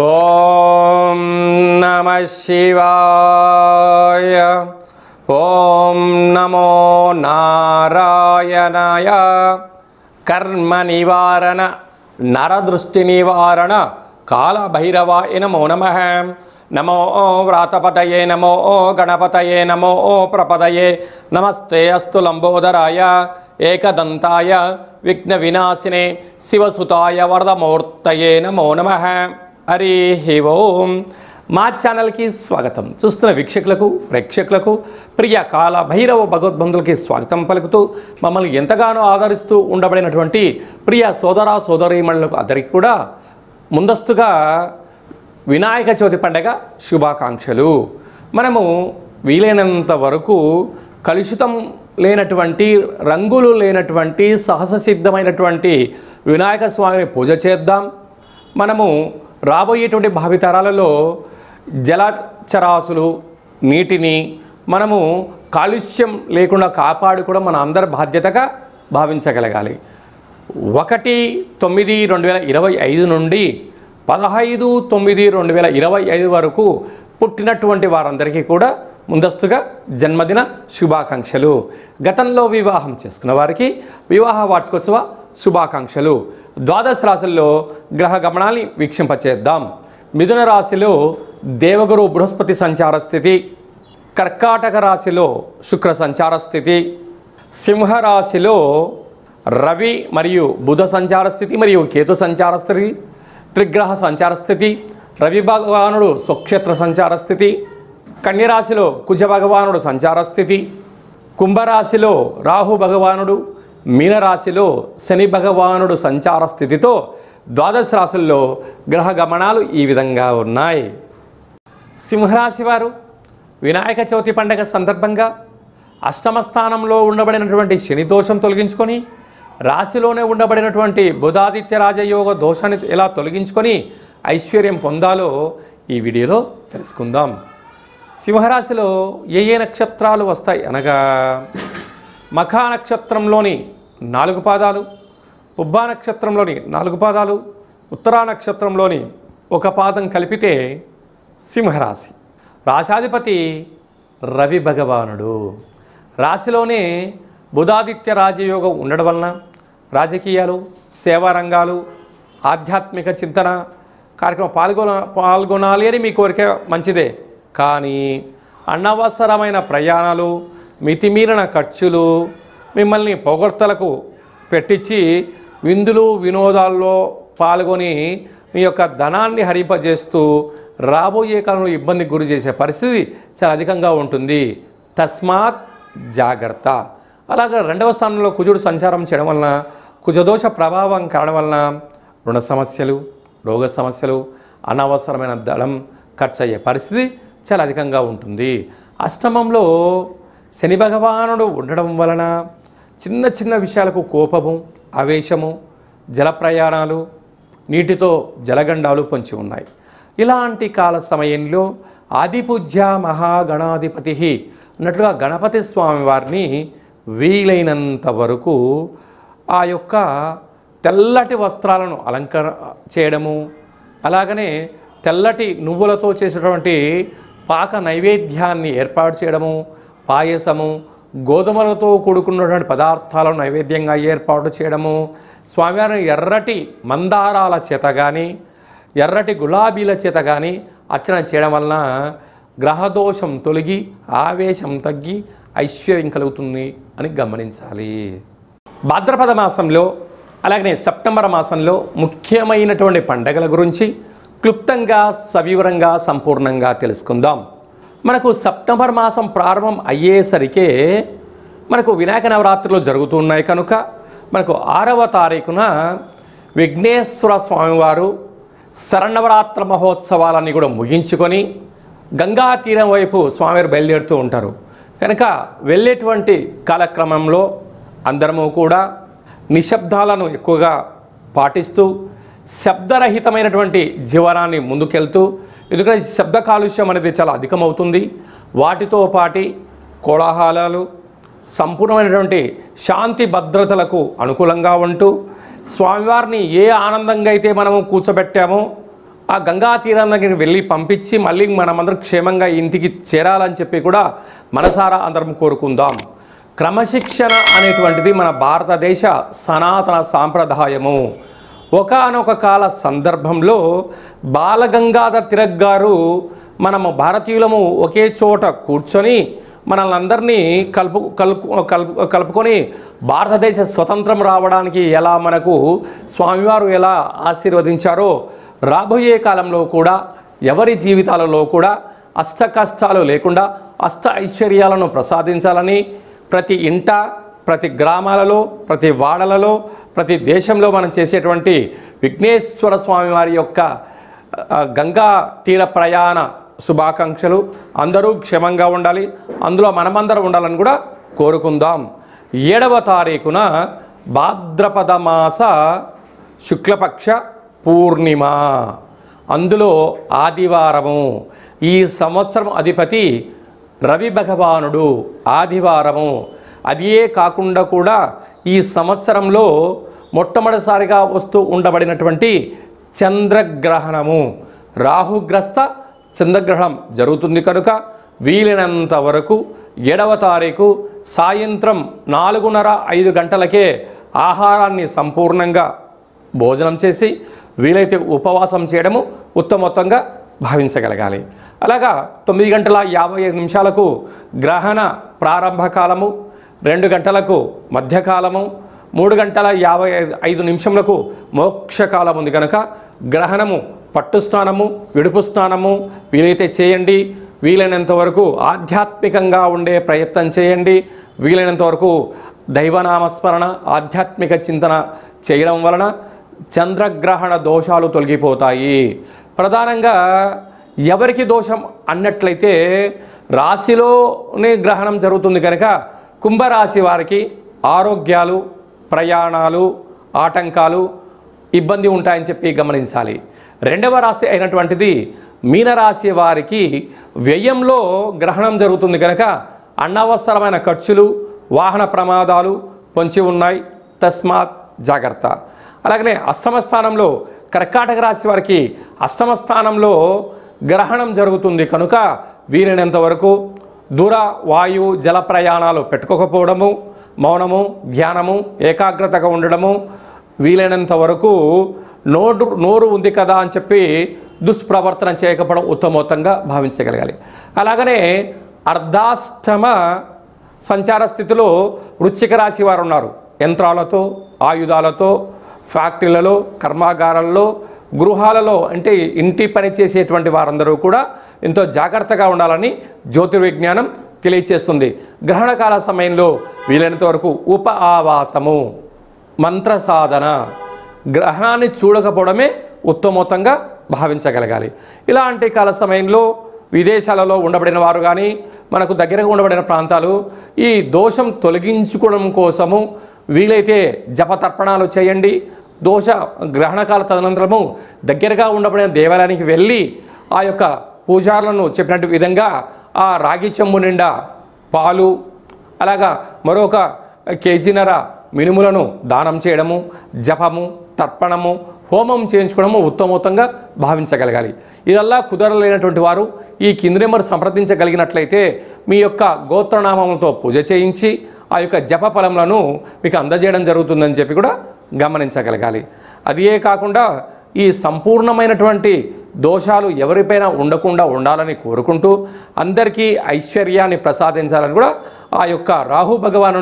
ఓం నమః శివాయ. ఓం నమో నారాయణాయ. కర్మ నివారణ నరదృష్టి నివారణ కాళభైరవాయ నమో నమః. నమో వ్రాతపతయే నమో గణపతయే నమో ప్రపదయే. నమస్తే అస్తు లంబోదరాయ ఏకదంతాయ విఘ్న వినాశినే శివసుతాయ వరదమూర్తయే నమో నమః. హరి ఓం. మా ఛానల్కి స్వాగతం. చూస్తున్న వీక్షకులకు ప్రేక్షకులకు ప్రియ కాళభైరవ భగవద్బంధులకి స్వాగతం పలుకుతూ మమ్మల్ని ఎంతగానో ఆదరిస్తూ ఉండబడినటువంటి ప్రియ సోదర సోదరీమణులకు అందరికీ కూడా ముందస్తుగా వినాయక చవితి పండగ శుభాకాంక్షలు. మనము వీలైనంత వరకు కలుషితం లేనటువంటి రంగులు లేనటువంటి సహజ సిద్ధమైనటువంటి వినాయక స్వామిని పూజ చేద్దాం. మనము రాబోయేటువంటి భావితరాలలో జలచరాశులు నీటిని మనము కాలుష్యం లేకుండా కాపాడుకోవడం మన అందరి బాధ్యతగా భావించగలగాలి. 1/9/2025 నుండి 15/9/2025 వరకు పుట్టినటువంటి వారందరికీ కూడా ముందస్తుగా జన్మదిన శుభాకాంక్షలు. గతంలో వివాహం చేసుకున్న వారికి వివాహ వార్షికోత్సవ శుభాకాంక్షలు. ద్వాదశ రాశుల్లో గ్రహ గమనాన్ని వీక్షింపచేద్దాం. మిథున రాశిలో దేవగురు బృహస్పతి సంచార స్థితి, కర్కాటక రాశిలో శుక్ర సంచార స్థితి, సింహరాశిలో రవి మరియు బుధ సంచార స్థితి మరియు కేతు సంచార స్థితి, త్రిగ్రహ సంచార స్థితి, రవి భగవానుడు స్వక్షేత్ర సంచార స్థితి, కన్యరాశిలో కుజ భగవానుడు సంచార స్థితి, కుంభరాశిలో రాహు భగవానుడు, మీనరాశిలో శని భగవానుడు సంచార స్థితితో ద్వాదశ రాశుల్లో గ్రహ గమనాలు ఈ విధంగా ఉన్నాయి. సింహరాశి వారు వినాయక చవితి పండగ సందర్భంగా అష్టమ స్థానంలో ఉండబడినటువంటి శని దోషం తొలగించుకొని రాశిలోనే ఉండబడినటువంటి బుధాదిత్య రాజయోగ దోషాన్ని ఎలా తొలగించుకొని ఐశ్వర్యం పొందాలో ఈ వీడియోలో తెలుసుకుందాం. సింహరాశిలో ఏ నక్షత్రాలు వస్తాయి అనగా మఖా నక్షత్రంలోని 4 పాదాలు, పుబ్బా నక్షత్రంలోని 4 పాదాలు, ఉత్తరా నక్షత్రంలోని 1 పాదం కలిపితే సింహరాశి. రాశాధిపతి రవి భగవానుడు. రాశిలోనే బుధాదిత్య రాజయోగం ఉండడం వలన రాజకీయాలు, సేవా రంగాలు, ఆధ్యాత్మిక చింతన కార్యక్రమం పాల్గొనాలి అని మీ కోరిక మంచిదే. కానీ అనవసరమైన ప్రయాణాలు, మితిమీరిన ఖర్చులు మిమ్మల్ని పొగడ్తలకు పెట్టించి విందులు వినోదాల్లో పాల్గొని మీ యొక్క ధనాన్ని హరింపజేస్తూ రాబోయే కాలంలో ఇబ్బందికి గురి చేసే పరిస్థితి చాలా అధికంగా ఉంటుంది. తస్మాత్ జాగ్రత్త. అలాగే 2వ స్థానంలో కుజుడు సంచారం చేయడం వలన కుజదోష ప్రభావం కావడం వలన రుణ సమస్యలు, రోగ సమస్యలు, అనవసరమైన ధనం ఖర్చు అయ్యే పరిస్థితి చాలా అధికంగా ఉంటుంది. అష్టమంలో శని భగవానుడు ఉండడం వలన చిన్న చిన్న విషయాలకు కోపము, ఆవేశము, జల ప్రయాణాలు, నీటితో జలగండాలు పొంచి ఉన్నాయి. ఇలాంటి కాల సమయంలో ఆదిపూజ్య మహాగణాధిపతి అన్నట్లుగా గణపతి స్వామి వారిని వీలైనంత వరకు ఆ యొక్క తెల్లటి వస్త్రాలను అలంకరణ చేయడము, అలాగనే తెల్లటి నువ్వులతో చేసేటువంటి పాక నైవేద్యాన్ని ఏర్పాటు చేయడము, పాయసము, గోధుమలతో కూడుకున్నటువంటి పదార్థాలను నైవేద్యంగా ఏర్పాటు చేయడము, స్వామివారిని ఎర్రటి మందారాల చేత కానీ ఎర్రటి గులాబీల చేత కానీ అర్చన చేయడం వలన గ్రహదోషం తొలగి ఆవేశం తగ్గి ఐశ్వర్యం కలుగుతుంది అని గమనించాలి. భాద్రపద మాసంలో అలాగనే సెప్టెంబర్ మాసంలో ముఖ్యమైనటువంటి పండగల గురించి క్లుప్తంగా సవివరంగా సంపూర్ణంగా తెలుసుకుందాం. మనకు సెప్టెంబర్ మాసం ప్రారంభం అయ్యేసరికే మనకు వినాయక నవరాత్రులు జరుగుతున్నాయి కనుక మనకు 6వ తారీఖున విఘ్నేశ్వర స్వామివారు శరన్నవరాత్ర మహోత్సవాలన్నీ కూడా ముగించుకొని గంగా తీరం వైపు స్వామివారు బయలుదేరుతూ ఉంటారు కనుక వెళ్ళేటువంటి కాలక్రమంలో అందరము కూడా నిశ్శబ్దాలను ఎక్కువగా పాటిస్తూ శబ్దరహితమైనటువంటి జీవనాన్ని ముందుకెళ్తూ, ఎందుకంటే శబ్ద కాలుష్యం అనేది చాలా అధికమవుతుంది. వాటితో పాటి కోలాహలాలు సంపూర్ణమైనటువంటి శాంతి భద్రతలకు అనుకూలంగా ఉంటూ స్వామివారిని ఏ ఆనందంగా అయితే మనము కూర్చోబెట్టామో ఆ గంగా తీరం దగ్గరికి వెళ్ళి పంపించి మళ్ళీ మనమందరం క్షేమంగా ఇంటికి చేరాలని చెప్పి కూడా మనసారా అందరం కోరుకుందాం. క్రమశిక్షణ అనేటువంటిది మన భారతదేశ సనాతన సాంప్రదాయము. ఒకానొక కాల సందర్భంలో బాలగంగాధర్ తిలక్ గారు మనము భారతీయులము ఒకే చోట కూర్చొని మనల్ని అందరినీ కలుపుకొని భారతదేశ స్వతంత్రం రావడానికి ఎలా మనకు స్వామివారు ఎలా ఆశీర్వదించారో రాబోయే కాలంలో కూడా ఎవరి జీవితాలలో కూడా అష్ట కష్టాలు లేకుండా అష్ట ఐశ్వర్యాలను ప్రసాదించాలని ప్రతి ఇంట, ప్రతి గ్రామాలలో, ప్రతి వాడలలో, ప్రతి దేశంలో మనం చేసేటువంటి విఘ్నేశ్వర స్వామి వారి యొక్క గంగా తీర ప్రయాణ శుభాకాంక్షలు. అందరూ క్షేమంగా ఉండాలి, అందులో మనమందరం ఉండాలని కూడా కోరుకుందాం. 7వ తారీఖున భాద్రపద మాస శుక్లపక్ష పూర్ణిమ, అందులో ఆదివారము. ఈ సంవత్సరం అధిపతి రవి భగవానుడు, ఆదివారము. అదియే కాకుండా కూడా ఈ సంవత్సరంలో మొట్టమొదటిసారిగా వస్తూ ఉండబడినటువంటి చంద్రగ్రహణము, రాహుగ్రస్త చంద్రగ్రహణం జరుగుతుంది కనుక వీలైనంత వరకు 7వ తారీఖు సాయంత్రం 4:30-5 గంటలకే ఆహారాన్ని సంపూర్ణంగా భోజనం చేసి వీలైతే ఉపవాసం చేయడము ఉత్తమోత్తంగా భావించగలగాలి. అలాగా 9:55 గ్రహణ ప్రారంభ కాలము, 2 గంటలకు మధ్యకాలము, 3:55 మోక్షకాలం ఉంది కనుక గ్రహణము పట్టు స్నానము, విడుపు స్నానము వీలైతే చేయండి. వీలైనంత వరకు ఆధ్యాత్మికంగా ఉండే ప్రయత్నం చేయండి. వీలైనంత వరకు దైవనామస్మరణ, ఆధ్యాత్మిక చింతన చేయడం వలన చంద్రగ్రహణ దోషాలు తొలగిపోతాయి. ప్రధానంగా ఎవరికి దోషం అన్నట్లయితే రాశిలోనే గ్రహణం జరుగుతుంది కనుక కుంభరాశి వారికి ఆరోగ్యాలు, ప్రయాణాలు, ఆటంకాలు, ఇబ్బంది ఉంటాయని చెప్పి గమనించాలి. 2వ రాశి అయినటువంటిది మీనరాశి వారికి వ్యయంలో గ్రహణం జరుగుతుంది కనుక అనవసరమైన ఖర్చులు, వాహన ప్రమాదాలు పొంచి ఉన్నాయి, తస్మాత్ జాగ్రత్త. అలాగనే అష్టమ స్థానంలో కర్కాటక రాశి వారికి అష్టమ స్థానంలో గ్రహణం జరుగుతుంది కనుక వీలైనంత వరకు దూర వాయు జల ప్రయాణాలు పెట్టుకోకపోవడము, మౌనము, ధ్యానము, ఏకాగ్రతగా ఉండడము, వీలైనంత వరకు నోరు ఉంది కదా అని చెప్పి దుష్ప్రవర్తన చేయకపోవడం ఉత్తమోత్తంగా భావించగలగాలి. అలాగనే అర్ధాష్టమ సంచార స్థితిలో వృశ్చిక రాశి వారు ఉన్నారు. యంత్రాలతో, ఆయుధాలతో, ఫ్యాక్టరీలలో, కర్మాగారాల్లో, గృహాలలో అంటే ఇంటి పని చేసేటువంటి వారందరూ కూడా ఎంతో జాగ్రత్తగా ఉండాలని జ్యోతిర్విజ్ఞానం తెలియచేస్తుంది. గ్రహణకాల సమయంలో వీలైనంత వరకు ఉప ఆవాసము, మంత్ర సాధన, గ్రహణాన్ని చూడకపోవడమే ఉత్తమోత్తంగా భావించగలగాలి. ఇలాంటి కాల సమయంలో విదేశాలలో ఉండబడిన వారు కానీ మనకు దగ్గరగా ఉండబడిన ప్రాంతాలు ఈ దోషం తొలగించుకోవడం కోసము వీలైతే జపతర్పణాలు చేయండి. దోష గ్రహణకాల తదనంతరము దగ్గరగా ఉండబడిన దేవాలయానికి వెళ్ళి ఆ యొక్క పూజారులను చెప్పినట్టు విధంగా ఆ రాగి చెంబు నిండా పాలు, అలాగా మరొక కేజీన్నర మినుములను దానం చేయడము, జపము, తర్పణము, హోమం చేయించుకోవడము ఉత్తమోత్తంగా భావించగలగాలి. ఇదల్లా కుదరలేనటువంటి వారు ఈ కింది నెంబర్ సంప్రదించగలిగినట్లయితే మీ యొక్క గోత్రనామములతో పూజ చేయించి ఆ యొక్క జప ఫలములను మీకు అందజేయడం జరుగుతుందని చెప్పి కూడా గమనించగలగాలి. అదే కాకుండా ఈ సంపూర్ణమైనటువంటి దోషాలు ఎవరిపైన ఉండకుండా ఉండాలని కోరుకుంటూ అందరికీ ఐశ్వర్యాన్ని ప్రసాదించాలని కూడా ఆ యొక్క రాహు భగవాను,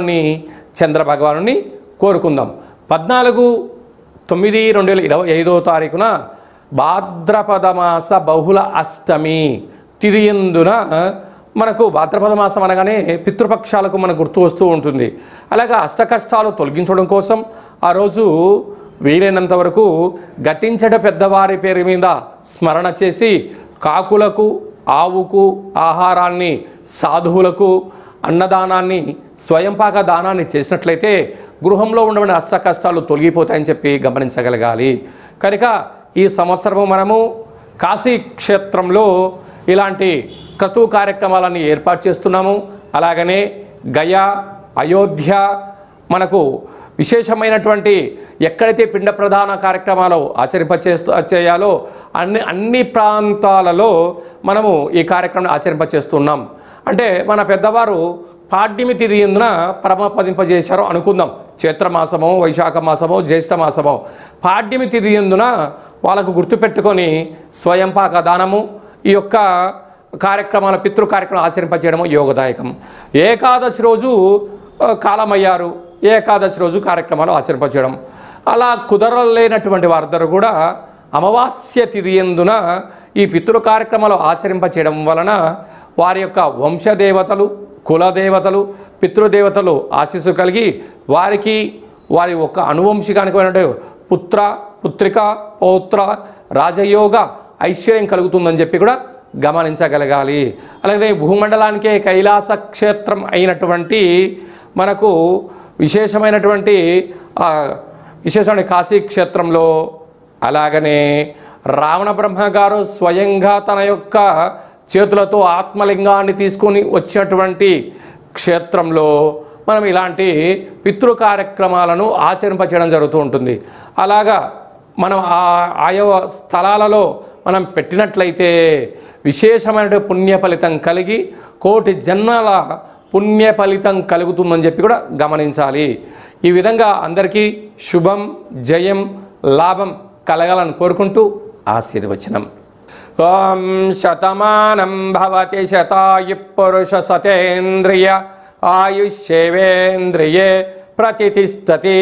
చంద్ర భగవాను కోరుకుందాం. 14/9/2025 భాద్రపద మాస బహుళ అష్టమి తిథియందున మనకు భాద్రపద మాసం అనగానే పితృపక్షాలకు మనకు గుర్తు వస్తూ ఉంటుంది. అలాగా అష్ట కష్టాలు తొలగించడం కోసం ఆ రోజు వీలైనంత వరకు గతించట పెద్దవారి పేరు మీద స్మరణ చేసి కాకులకు, ఆవుకు ఆహారాన్ని, సాధువులకు అన్నదానాన్ని, స్వయంపాక దానాన్ని చేసినట్లయితే గృహంలో ఉండబడిన అష్ట కష్టాలు తొలగిపోతాయని చెప్పి గమనించగలగాలి. కనుక ఈ సంవత్సరము మనము కాశీ క్షేత్రంలో ఇలాంటి క్రతు కార్యక్రమాలను ఏర్పాటు చేస్తున్నాము. అలాగనే గయా, అయోధ్య, మనకు విశేషమైనటువంటి ఎక్కడైతే పిండ ప్రధాన కార్యక్రమాలు చేయాలో అన్ని ప్రాంతాలలో మనము ఈ కార్యక్రమం ఆచరింపచేస్తున్నాం. అంటే మన పెద్దవారు పాడ్యమి తిథి ఎందున పరమపదింపజేశారు అనుకుందాం. చైత్రమాసమో, వైశాఖ మాసమో, జ్యేష్ఠ మాసమో పాడ్యమి తిథి ఎందున వాళ్ళకు గుర్తుపెట్టుకొని స్వయంపాక దానము ఈ యొక్క కార్యక్రమాల పితృ కార్యక్రమం ఆచరింపచేయడము యోగదాయకం. ఏకాదశి రోజు కాలమయ్యారు, ఏకాదశి రోజు కార్యక్రమాలు ఆచరింపచేయడం. అలా కుదరలేనటువంటి వారందరూ కూడా అమావాస్య తిథి ఎందున ఈ పితృ కార్యక్రమాలు ఆచరింపచేయడం వలన వారి యొక్క వంశదేవతలు, కులదేవతలు, పితృదేవతలు ఆశీస్సు కలిగి వారికి వారి ఒక అనువంశికానికి పుత్ర, పుత్రిక, పౌత్ర, రాజయోగ ఐశ్వర్యం కలుగుతుందని చెప్పి కూడా గమనించగలగాలి. అలాగే భూమండలానికే కైలాస క్షేత్రం అయినటువంటి మనకు విశేషమైనటువంటి కాశీ క్షేత్రంలో, అలాగనే రావణ బ్రహ్మ గారు స్వయంగా తన యొక్క చేతులతో ఆత్మలింగాన్ని తీసుకొని వచ్చినటువంటి క్షేత్రంలో మనం ఇలాంటి పితృ కార్యక్రమాలను ఆచరింపచేయడం జరుగుతూ ఉంటుంది. అలాగా మనం ఆయా స్థలాలలో మనం పెట్టినట్లయితే విశేషమైన పుణ్య ఫలితం కలిగి కోటి జన్మల పుణ్య ఫలితం కలుగుతుందని చెప్పి కూడా గమనించాలి. ఈ విధంగా అందరికీ శుభం, జయం, లాభం కలగాలని కోరుకుంటూ ఆశీర్వచనం. ఓం శతమానం భవతి శతాయు పురుష సతేంద్రియ ఆయుష్యేవేంద్రియే ప్రతిష్టతి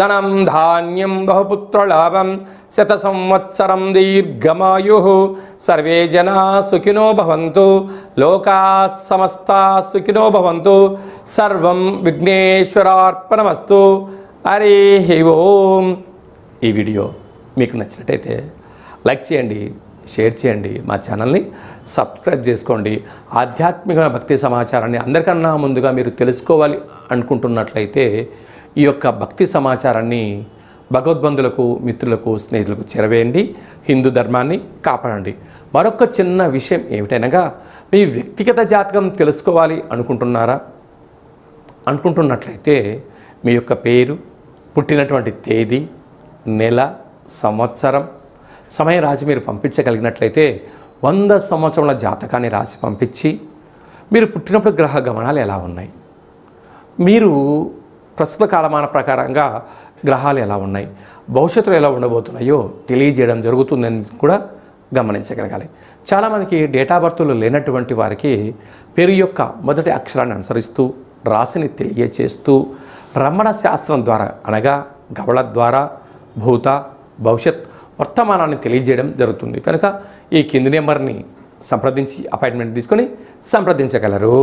ధనం ధాన్యం బహుపుత్రలాభం శత సంవత్సరం దీర్ఘమాయు సర్వే జనా సుఖినో భవంతు లోకా సమస్తా సుఖినో భవంతు సర్వం విఘ్నేశ్వరార్పణమస్తు. హరి ఓం. ఈ వీడియో మీకు నచ్చినట్టయితే లైక్ చేయండి, షేర్ చేయండి, మా ఛానల్ని సబ్స్క్రైబ్ చేసుకోండి. ఆధ్యాత్మిక భక్తి సమాచారాన్ని అందరికన్నా ముందుగా మీరు తెలుసుకోవాలి అనుకుంటున్నట్లయితే ఈ యొక్క భక్తి సమాచారాన్ని భగవద్బంధులకు, మిత్రులకు, స్నేహితులకు చేరవేయండి. హిందూ ధర్మాన్ని కాపాడండి. మరొక చిన్న విషయం ఏమిటనగా, మీ వ్యక్తిగత జాతకం తెలుసుకోవాలి అనుకుంటున్నట్లయితే మీ యొక్క పేరు, పుట్టినటువంటి తేదీ, నెల, సంవత్సరం, సమయం రాసి మీరు పంపించగలిగినట్లయితే 100 సంవత్సరాల జాతకాన్ని రాసి పంపించి మీరు పుట్టినప్పుడు గ్రహ గమనాలు ఎలా ఉన్నాయి, మీరు ప్రస్తుత కాలమాన ప్రకారంగా గ్రహాలు ఎలా ఉన్నాయి, భవిష్యత్తులో ఎలా ఉండబోతున్నాయో తెలియజేయడం జరుగుతుందని కూడా గమనించగలగాలి. చాలామందికి డేటా బర్త్లు లేనటువంటి వారికి పేరు యొక్క మొదటి అక్షరాన్ని అనుసరిస్తూ రాశిని తెలియచేస్తూ రమణ శాస్త్రం ద్వారా అనగా గవళ ద్వారా భూత, భవిష్యత్, వర్తమానాన్ని తెలియజేయడం జరుగుతుంది. కనుక ఈ కింది నెంబర్ని సంప్రదించి అపాయింట్మెంట్ తీసుకొని సంప్రదించగలరు.